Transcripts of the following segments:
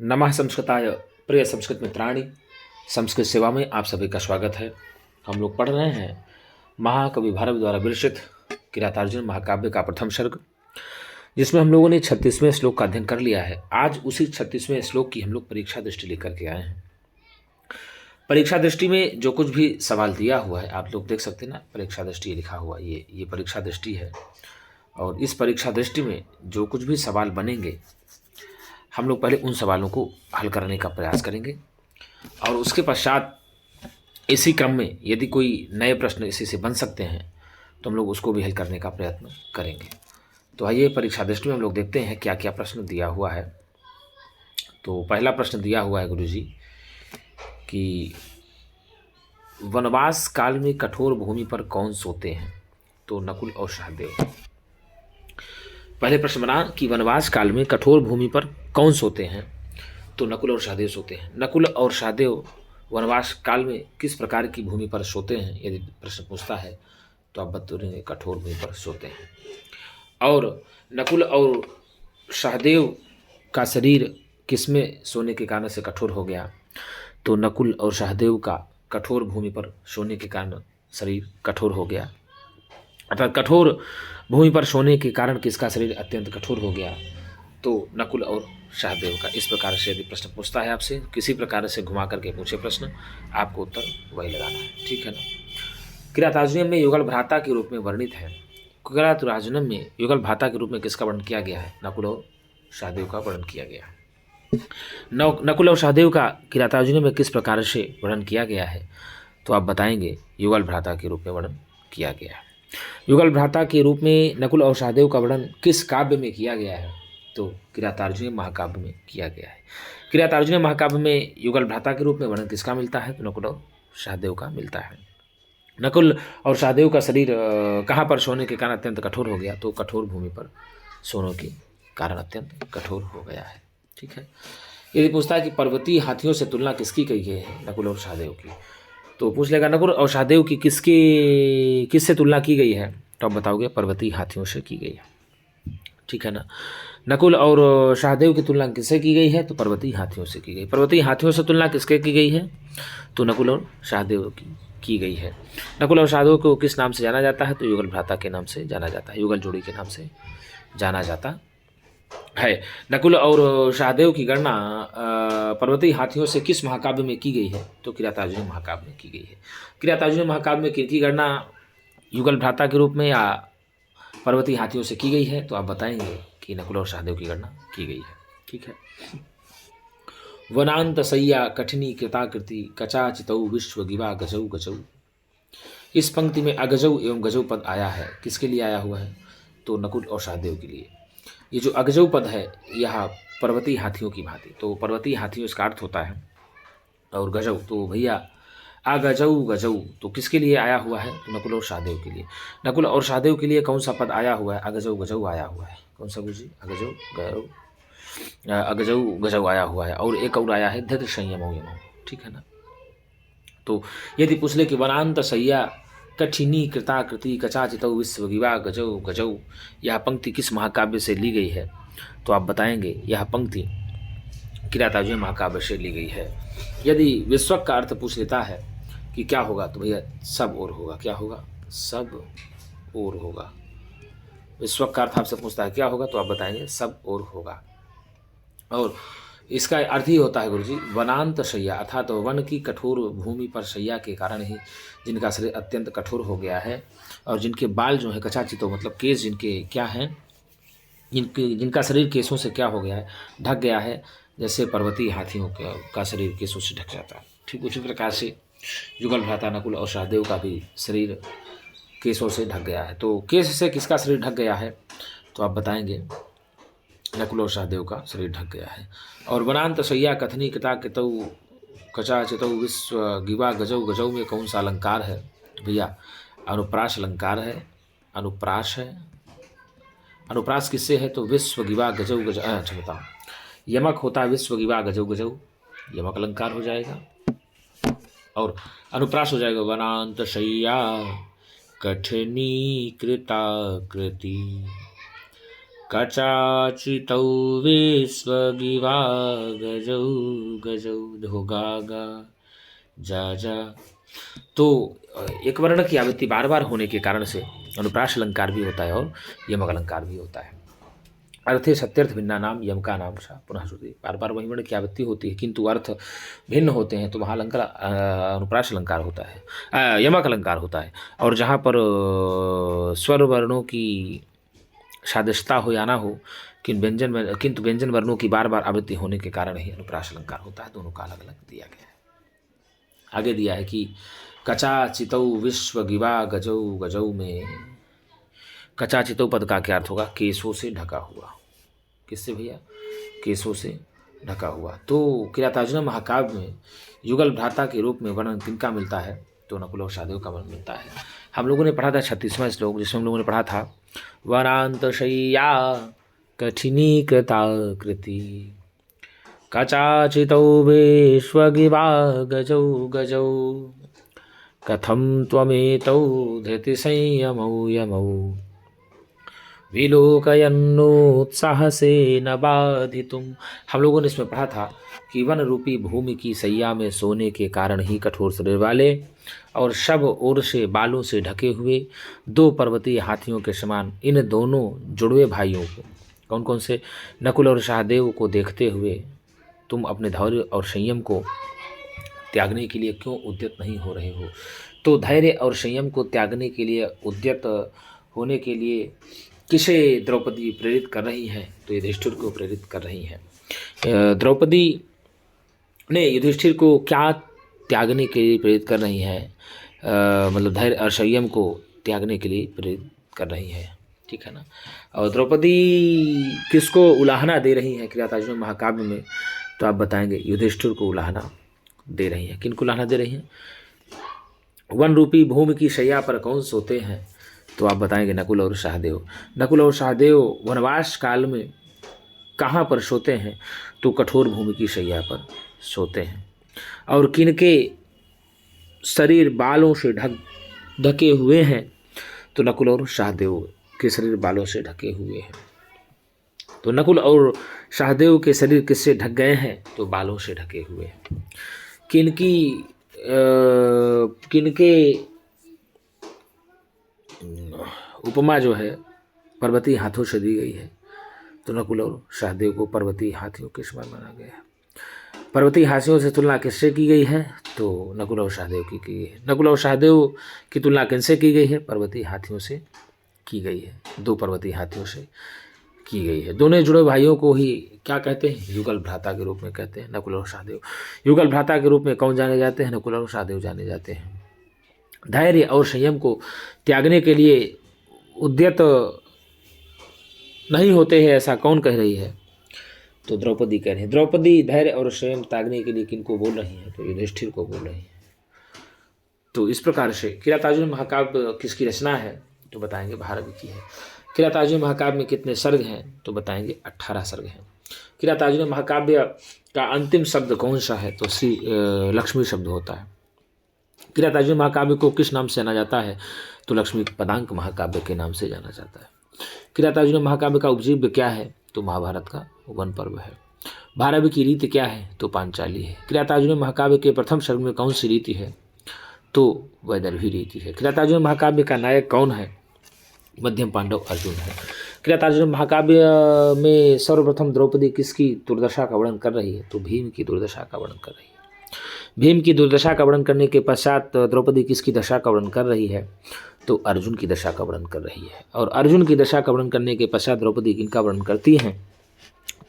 नमः संस्कृताय प्रिय संस्कृत मित्राणि। संस्कृत सेवा में आप सभी का स्वागत है। हम लोग पढ़ रहे हैं महाकवि भारवी द्वारा विरचित किरातार्जुन महाकाव्य का प्रथम सर्ग, जिसमें हम लोगों ने 36वें श्लोक का अध्ययन कर लिया है। आज उसी 36वें श्लोक की हम लोग परीक्षा दृष्टि लेकर के आए हैं। परीक्षा दृष्टि में जो कुछ भी सवाल दिया हुआ है आप लोग देख सकते हैं ना, परीक्षा दृष्टि लिखा हुआ ये परीक्षा दृष्टि है। और इस परीक्षा दृष्टि में जो कुछ भी सवाल बनेंगे हम लोग पहले उन सवालों को हल करने का प्रयास करेंगे और उसके पश्चात इसी क्रम में यदि कोई नए प्रश्न इसी से बन सकते हैं तो हम लोग उसको भी हल करने का प्रयत्न करेंगे। तो आइए परीक्षा दृष्टि में हम लोग देखते हैं क्या क्या प्रश्न दिया हुआ है। तो पहला प्रश्न दिया हुआ है गुरुजी कि वनवास काल में कठोर भूमि पर कौन सोते हैं? तो नकुल और सहदेव। पहले प्रश्न बना कि वनवास काल में कठोर भूमि पर कौन सोते हैं? तो नकुल और सहदेव सोते हैं। नकुल और सहदेव वनवास काल में किस प्रकार की भूमि पर सोते हैं यदि प्रश्न पूछता है तो आप बताएंगे कठोर भूमि पर सोते हैं। और नकुल और सहदेव का शरीर किसमें सोने के कारण से कठोर हो गया? तो नकुल और सहदेव का कठोर भूमि पर सोने के कारण शरीर कठोर हो गया, अर्थात कठोर भूमि पर सोने के कारण किसका शरीर अत्यंत कठोर हो गया? तो नकुल और सहदेव का। इस प्रकार से यदि प्रश्न पूछता है आपसे, किसी प्रकार से घुमा करके पूछे प्रश्न, आपको उत्तर वही लगाना है, ठीक है ना। किरातार्जुनीय में युगल भ्राता के रूप में वर्णित है। किरातार्जुनीय में युगल भ्राता के रूप में किसका वर्णन किया गया है? नकुल और सहदेव का वर्णन किया गया है। नकुल और सहदेव का किरातार्जुनीय में किस प्रकार से वर्णन किया गया है? तो आप बताएंगे युगल भ्राता के रूप में वर्णन किया गया है। युगल भ्राता के रूप में नकुल और सहदेव का वर्णन किस काव्य में किया गया है? तो किरातार्जुनीय महाकाव्य में किया गया है। किरातार्जुनीय महाकाव्य में युगल भ्राता के रूप में वर्णन किसका मिलता है? तो नकुल और सहदेव का मिलता है। नकुल और सहदेव का शरीर कहाँ पर सोने के कारण अत्यंत कठोर हो गया? तो कठोर भूमि पर सोने के कारण अत्यंत कठोर हो गया है, ठीक है। यदि पूछता है कि पर्वतीय हाथियों से तुलना किसकी गई है नकुल और सहदेव की, तो पूछ लेगा नकुल और सहदेव की किससे तुलना की गई है? तो आप बताओगे पर्वतीय हाथियों से की गई है, ठीक है ना। नकुल और सहदेव की तुलना किससे की गई है? तो पर्वतीय हाथियों से की गई। पर्वतीय हाथियों से तुलना किसके की गई है? तो नकुल और सहदेव की गई है। नकुल और सहदेव को किस नाम से जाना जाता है? तो युगल भ्राता के नाम से जाना जाता है, युगल जोड़ी के नाम से जाना जाता है। नकुल और सहदेव की गणना पर्वतीय हाथियों से किस महाकाव्य में की गई है? तो किरातार्जुनीय महाकाव्य में की गई है। किरातार्जुनीय महाकाव्य में किनकी गणना युगल भ्राता के रूप में या पर्वतीय हाथियों से की गई है? तो आप बताएंगे कि नकुल और सहदेव की गणना की गई है, ठीक है। वनांत सैया कठिनी कृताकृति कचाचितौ विश्व गिवा गजौ गजौ। इस पंक्ति में अगजौ एवं गजौ पद आया है, किसके लिए आया हुआ है? तो नकुल और सहदेव के लिए। ये जो अगजौ पद है यह पर्वतीय हाथियों की भांति, तो पर्वतीय हाथियों इसका अर्थ होता है। और गजौ तो भैया अगजौ गजौ तो किसके लिए आया हुआ है? तो नकुल और सहदेव के लिए। नकुल और सहदेव के लिए कौन सा पद आया हुआ है? अगजौ गजौ आया हुआ है। कौन सा गुरुजी? अगजौ गजौ आया हुआ है। और एक और आया है धृत संयमो यमो, ठीक है ना। तो यदि पूछ ले कि वनांत सैया कठिनी कृताकृति कचाचितौ विश्व गिवा गजौ गजौ, यह पंक्ति किस महाकाव्य से ली गई है? तो आप बताएंगे यह पंक्ति किरातार्जुनीय महाकाव्य से ली गई है। यदि विश्वक का अर्थ पूछ लेता है कि क्या होगा, तो भैया सब और होगा। क्या होगा? सब और होगा। विश्वक का अर्थ आपसे पूछता है क्या होगा, तो आप बताएंगे सब और होगा। और इसका अर्थ ही होता है गुरुजी वनांत शैया, अर्थात तो वन की कठोर भूमि पर शैया के कारण ही जिनका शरीर अत्यंत कठोर हो गया है और जिनके बाल जो है कचाचितो मतलब केस जिनके क्या हैं, जिनका शरीर केसों से क्या हो गया है? ढक गया है, जैसे पर्वतीय हाथियों का शरीर केसों से ढक जाता है। ठीक उसी प्रकार से युगल भ्राता नकुल और सहदेव का भी शरीर केसों से ढक गया है। तो केस से किसका शरीर ढक गया है? तो आप बताएंगे नकुल और सहदेव का शरीर ढक गया है। और वनांत शैया कथनी कृता कृतौ कचाचितौ विश्व गिवा गजौ गजौ में कौन सा अलंकार है? तो भैया अनुप्रास अलंकार है। अनुप्रास है। अनुप्रास किससे है? तो विश्व गिवा गजौ गजौ, अच्छा बताओ, यमक होता है विश्व गिवा गजौ गजौ, यमक अलंकार हो जाएगा। और अनुप्रास हो जाएगा वनांत शैया कठिनी कृताकृति कचाचितौ विश्वगिवा गजौ गजौ। देखो गा गा जा जा। तो एक वर्ण की आवृत्ति बार बार होने के कारण से अनुप्रास अलंकार भी होता है और यमक अलंकार भी होता है। अर्थे सत्यर्थ भिन्ना नाम यम का नाम सा पुनः श्रुति। बार बार वही वर्ण की आवृत्ति होती है किंतु अर्थ भिन्न होते हैं, तो वहाँ अलंकार अनुप्रास अलंकार होता है, यमक अलंकार होता है। और जहाँ पर स्वर वर्णों की सादृश्यता हो या ना हो, किंतु व्यंजन वर्णों की बार बार आवृत्ति होने के कारण ही अनुप्रास अलंकार होता है। दोनों का अलग अलग दिया गया है। आगे दिया है कि कचा चितौ विश्व गिवा गजौ गजौ में। कचा चितौ पद का क्या अर्थ होगा? केशों से ढका हुआ। किससे भैया? केशों से ढका हुआ। तो किरातार्जुन महाकाव्य में युगल भ्राता के रूप में वर्णन किनका मिलता है? तो नकुल और सहदेव का वर्णन मिलता है। हम लोगों ने पढ़ा था 36वां श्लोक, जिसमें हम लोगों ने पढ़ा था वनांत शय्या कठिनी कृताकृति कचाचितौ विश्वगिवा गजौ गजौ कथम त्वमेतौ धृति संयमौ यमौ विलोकयन्नोत्साह से न बाधितुम। हम लोगों ने इसमें पढ़ा था कि वन रूपी भूमि की सैया में सोने के कारण ही कठोर शरीर वाले और सब ओर से बालों से ढके हुए दो पर्वतीय हाथियों के समान इन दोनों जुड़वे भाइयों को, कौन कौन से? नकुल और सहदेव को देखते हुए तुम अपने धैर्य और संयम को त्यागने के लिए क्यों उद्यत नहीं हो रहे हो? तो धैर्य और संयम को त्यागने के लिए उद्यत होने के लिए किसे द्रौपदी प्रेरित कर रही हैं? तो युधिष्ठिर को प्रेरित कर रही हैं। द्रौपदी ने युधिष्ठिर को क्या त्यागने के लिए प्रेरित कर रही हैं? मतलब धैर्य और संयम को त्यागने के लिए प्रेरित कर रही है, ठीक है ना। और द्रौपदी किसको उलाहना दे रही हैं किरातार्जुन महाकाव्य में? तो आप बताएंगे युधिष्ठिर को उलाहना दे रही हैं। किनको उलाहना दे रही हैं? वन रूपी भूमि की शैया पर कौन सोते हैं? तो आप बताएंगे नकुल और सहदेव। नकुल और सहदेव वनवास काल में कहाँ पर सोते हैं? तो कठोर भूमि की शैया पर सोते हैं। और किनके शरीर बालों से ढके हुए हैं? तो नकुल और सहदेव के शरीर बालों से ढके हुए हैं। तो नकुल और सहदेव के शरीर किससे ढक गए हैं? तो बालों से ढके हुए हैं। किनके उपमा जो है पर्वतीय हाथों से दी गई है? तो नकुल और सहदेव को पर्वतीय हाथियों के समान माना गया है। पर्वतीय हाथियों से तुलना किससे की गई है? तो नकुल और सहदेव की गई है। नकुल और सहदेव की तुलना किनसे की गई है? पर्वतीय हाथियों से की गई है। दो पर्वतीय हाथियों से की गई है। दोनों जुड़े भाइयों को ही क्या कहते हैं? युगल भ्राता के रूप में कहते हैं नकुल और सहदेव। युगल भ्राता के रूप में कौन जाने जाते हैं? नकुल और सहदेव जाने जाते हैं। धैर्य और संयम को त्यागने के लिए उद्यत नहीं होते हैं, ऐसा कौन कह रही है? तो द्रौपदी कह रही है। द्रौपदी धैर्य और संयम त्यागने के लिए किनको बोल रही है? तो युधिष्ठिर को बोल रही है। तो इस प्रकार से किरातार्जुन महाकाव्य किसकी रचना है? तो बताएंगे भारवी की है। किरातार्जुन महाकाव्य में कितने सर्ग हैं? तो बताएंगे 18 सर्ग हैं। किरातार्जुन महाकाव्य का अंतिम शब्द कौन सा है? तो श्री लक्ष्मी शब्द होता है। किरातार्जुन महाकाव्य को किस नाम से जाना जाता है? तो लक्ष्मी पदांक महाकाव्य के नाम से जाना जाता है। किरातार्जुन महाकाव्य का उपजीव्य क्या है? तो महाभारत का वन पर्व है। भारवी की रीति क्या है? तो पांचाली है। किरातार्जुन महाकाव्य के प्रथम सर्ग में कौन सी रीति है? तो वैदर्भी रीति है। किरातार्जुन महाकाव्य का नायक कौन है? मध्यम पांडव अर्जुन है। किरातार्जुन महाकाव्य में सर्वप्रथम द्रौपदी किसकी दुर्दशा का वर्णन कर रही है? तो भीम की दुर्दशा का वर्णन कर रही है। भीम की दुर्दशा का वर्णन करने के पश्चात द्रौपदी किसकी दशा का वर्णन कर रही है? तो अर्जुन की दशा का वर्णन कर रही है। और अर्जुन की दशा का वर्णन करने के पश्चात द्रौपदी किनका वर्णन करती हैं?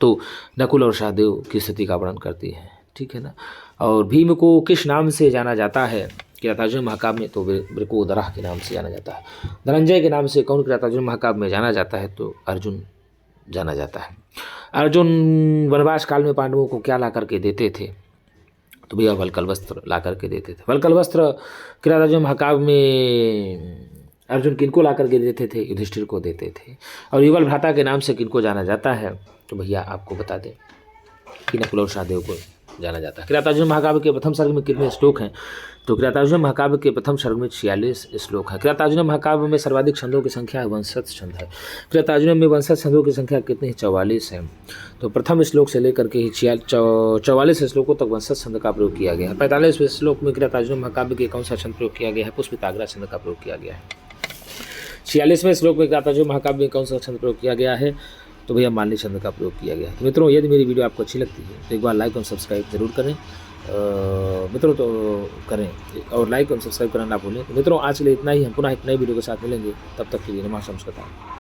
तो नकुल और सहदेव की स्थिति का वर्णन करती है, ठीक है ना। और भीम को किस नाम से जाना जाता है किरातार्जुन महाकाव्य में? तो वृकोदरा के नाम से जाना जाता है। धनंजय के नाम से कौन किरातार्जुन महाकाव्य में जाना जाता है? तो अर्जुन जाना जाता है। अर्जुन वनवास काल में पांडवों को क्या ला करके देते थे? तो भैया वलकल वस्त्र ला करके देते थे। वलकल वस्त्र किरातार्जुन महाकाव्य में अर्जुन किनको ला करके देते थे? युधिष्ठिर को देते थे। और युगल भ्राता के नाम से किनको जाना जाता है? तो भैया आपको बता दें कि नकुल और सहदेव को जाना जाता है। किरातार्जुन महाकाव्य के प्रथम सर्ग में कितने श्लोक हैं? तो किरातार्जुन महाकाव्य के प्रथम सर्ग में 46 श्लोक है। किरातार्जुन महाकाव्य में सर्वाधिक छंदों की संख्या 62 छंद है। किरातार्जुन में 62 छंदों की संख्या कितनी है? 44 है। तो प्रथम श्लोक से लेकर के ही 44 श्लोकों तक 62 छंद का प्रयोग किया गया है। 45वें श्लोक में किरातार्जुन महाकाव्य के कौन सा छंद प्रयोग किया गया है? पुष्पिताग्रा छंद का प्रयोग किया गया है। 46वें श्लोक में किरातार्जुन महाकाव्य में कौन सा छंद प्रयोग किया गया है? तो भैया मालनी छंद का प्रयोग किया गया है। तो मित्रों, यदि मेरी वीडियो आपको अच्छी लगती है तो एक बार लाइक और सब्सक्राइब जरूर करें मित्रों, तो करें और लाइक और सब्सक्राइब करना ना भूलें। तो मित्रों, आज के लिए इतना ही। हम पुनः एक नई वीडियो के साथ मिलेंगे, तब तक के लिए नमस्कार।